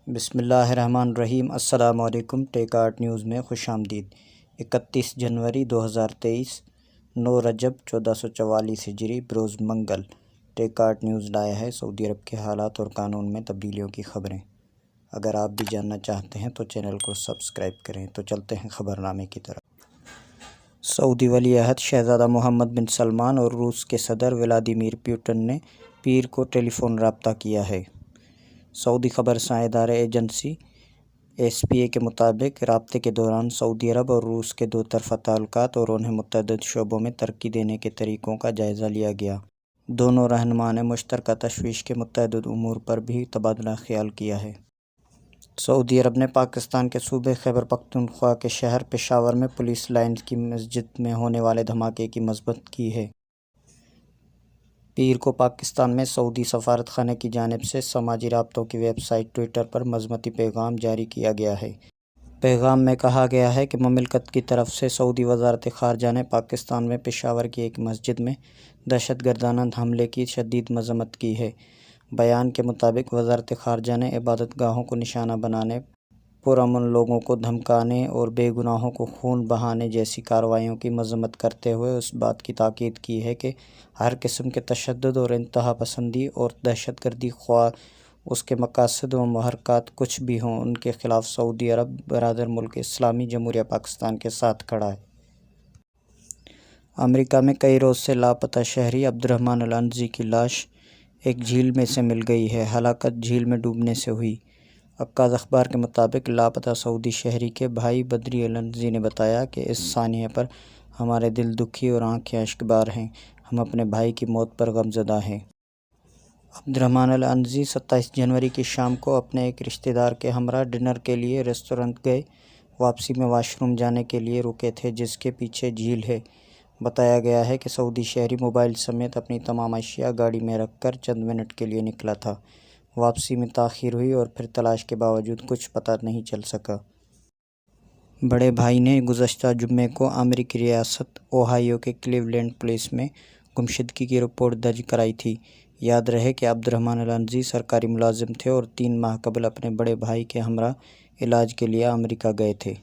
بسم اللہ الرحمن الرحیم۔ السلام علیکم۔ ٹیک آرٹ نیوز میں خوش آمدید۔ 31 جنوری 2023 9 رجب 1444 ہجری بروز منگل۔ ٹیک آرٹ نیوز لایا ہے سعودی عرب کے حالات اور قانون میں تبدیلیوں کی خبریں۔ اگر آپ بھی جاننا چاہتے ہیں تو چینل کو سبسکرائب کریں۔ تو چلتے ہیں خبر نامے کی طرف۔ سعودی ولی عہد شہزادہ محمد بن سلمان اور روس کے صدر ولادیمیر پوٹن نے پیر کو ٹیلی فون رابطہ کیا ہے۔ سعودی خبر رساں ادارہ ایجنسی SPA کے مطابق رابطے کے دوران سعودی عرب اور روس کے دو طرفہ تعلقات اور انہیں متعدد شعبوں میں ترقی دینے کے طریقوں کا جائزہ لیا گیا۔ دونوں رہنما نے مشترکہ تشویش کے متعدد امور پر بھی تبادلہ خیال کیا ہے۔ سعودی عرب نے پاکستان کے صوبے خیبر پختونخوا کے شہر پشاور میں پولیس لائنز کی مسجد میں ہونے والے دھماکے کی مذمت کی ہے۔ پیر کو پاکستان میں سعودی سفارت خانے کی جانب سے سماجی رابطوں کی ویب سائٹ ٹوئٹر پر مذمتی پیغام جاری کیا گیا ہے۔ پیغام میں کہا گیا ہے کہ مملکت کی طرف سے سعودی وزارت خارجہ نے پاکستان میں پشاور کی ایک مسجد میں دہشت گردانہ حملے کی شدید مذمت کی ہے۔ بیان کے مطابق وزارت خارجہ نے عبادت گاہوں کو نشانہ بنانے، پرامن لوگوں کو دھمکانے اور بے گناہوں کو خون بہانے جیسی کارروائیوں کی مذمت کرتے ہوئے اس بات کی تاکید کی ہے کہ ہر قسم کے تشدد اور انتہا پسندی اور دہشت گردی، خواہ اس کے مقاصد و محرکات کچھ بھی ہوں، ان کے خلاف سعودی عرب برادر ملک اسلامی جمہوریہ پاکستان کے ساتھ کھڑا ہے۔ امریکہ میں کئی روز سے لاپتہ شہری عبدالرحمن العنزی کی لاش ایک جھیل میں سے مل گئی ہے۔ ہلاکت جھیل میں ڈوبنے سے ہوئی۔ عکاظ اخبار کے مطابق لاپتہ سعودی شہری کے بھائی بدری العنزی نے بتایا کہ اس سانحے پر ہمارے دل دکھی اور آنکھیں اشکبار ہیں۔ ہم اپنے بھائی کی موت پر غمزدہ ہیں۔ عبدالرحمن العنزی 27 جنوری کی شام کو اپنے ایک رشتہ دار کے ہمراہ ڈنر کے لیے ریسٹورنٹ گئے۔ واپسی میں واش روم جانے کے لیے رکے تھے جس کے پیچھے جھیل ہے۔ بتایا گیا ہے کہ سعودی شہری موبائل سمیت اپنی تمام اشیاء گاڑی میں رکھ کر چند منٹ کے لیے نکلا تھا۔ واپسی میں تاخیر ہوئی اور پھر تلاش کے باوجود کچھ پتہ نہیں چل سکا۔ بڑے بھائی نے گزشتہ جمعے کو امریکی ریاست اوہایو کے کلیولینڈ پولیس میں گمشدگی کی رپورٹ درج کرائی تھی۔ یاد رہے کہ عبدالرحمن العنزی سرکاری ملازم تھے اور 3 ماہ قبل اپنے بڑے بھائی کے ہمراہ علاج کے لیے امریکہ گئے تھے۔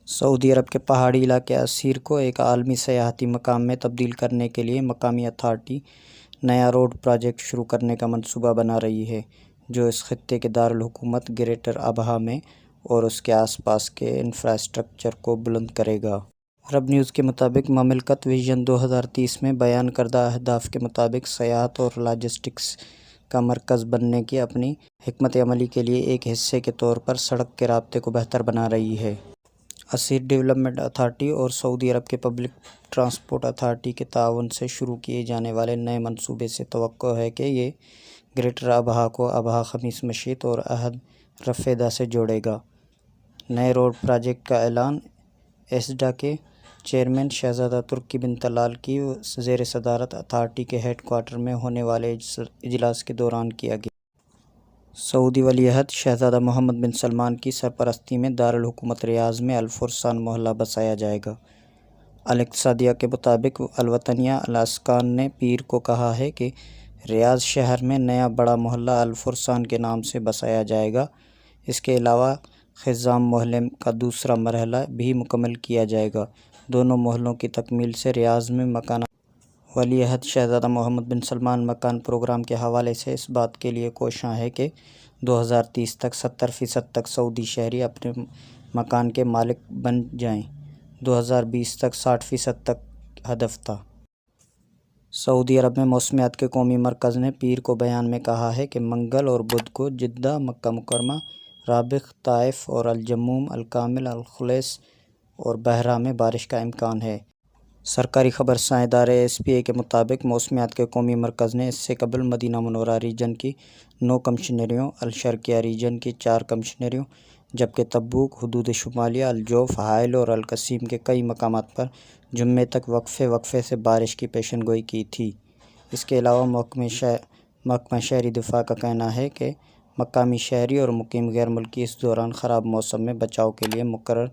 سعودی عرب کے پہاڑی علاقے عسیر کو ایک عالمی سیاحتی مقام میں تبدیل کرنے کے لیے مقامی اتھارٹی نیا روڈ پروجیکٹ شروع کرنے کا منصوبہ بنا رہی ہے، جو اس خطے کے دارالحکومت گریٹر ابہا میں اور اس کے آس پاس کے انفراسٹرکچر کو بلند کرے گا۔ عرب نیوز کے مطابق مملکت ویژن 2030 میں بیان کردہ اہداف کے مطابق سیاحت اور لاجسٹکس کا مرکز بننے کی اپنی حکمت عملی کے لیے ایک حصے کے طور پر سڑک کے رابطے کو بہتر بنا رہی ہے۔ عسیر ڈیولپمنٹ اتھارٹی اور سعودی عرب کے پبلک ٹرانسپورٹ اتھارٹی کے تعاون سے شروع کیے جانے والے نئے منصوبے سے توقع ہے کہ یہ گریٹر ابہا کو ابہا خمیس مشیط اور عہد رفیدہ سے جوڑے گا۔ نئے روڈ پروجیکٹ کا اعلان ایسڈا کے چیئرمین شہزادہ ترکی بن طلال کی زیر صدارت اتھارٹی کے ہیڈ کوارٹر میں ہونے والے اجلاس کے دوران کیا گیا۔ سعودی ولی عہد شہزادہ محمد بن سلمان کی سرپرستی میں دارالحکومت ریاض میں الفرسان محلہ بسایا جائے گا۔ الاقتصادیہ کے مطابق الوطنیہ الاسکان نے پیر کو کہا ہے کہ ریاض شہر میں نیا بڑا محلہ الفرسان کے نام سے بسایا جائے گا۔ اس کے علاوہ خزام محلے کا دوسرا مرحلہ بھی مکمل کیا جائے گا۔ دونوں محلوں کی تکمیل سے ریاض میں مکانات ولی عہد شہزادہ محمد بن سلمان مکان پروگرام کے حوالے سے اس بات کے لیے کوشاں ہے کہ 2030 تک 70% تک سعودی شہری اپنے مکان کے مالک بن جائیں۔ 2020 تک 60% تک ہدف تھا۔ سعودی عرب میں موسمیات کے قومی مرکز نے پیر کو بیان میں کہا ہے کہ منگل اور بدھ کو جدہ، مکہ مکرمہ، رابغ، طائف اور الجموم، الکامل، الخلیص اور بحرہ میں بارش کا امکان ہے۔ سرکاری خبر رساں ادارہ SPA کے مطابق موسمیات کے قومی مرکز نے اس سے قبل مدینہ منورہ ریجن کی 9 کمشنریوں، الشرقیہ ریجن کی 4 کمشنریوں، جبکہ تبوک، حدود شمالیہ، الجوف، حائل اور القصیم کے کئی مقامات پر جمعے تک وقفے سے بارش کی پیشن گوئی کی تھی۔ اس کے علاوہ محکمہ شہری دفاع کا کہنا ہے کہ مقامی شہری اور مقیم غیر ملکی اس دوران خراب موسم میں بچاؤ کے لیے مقرر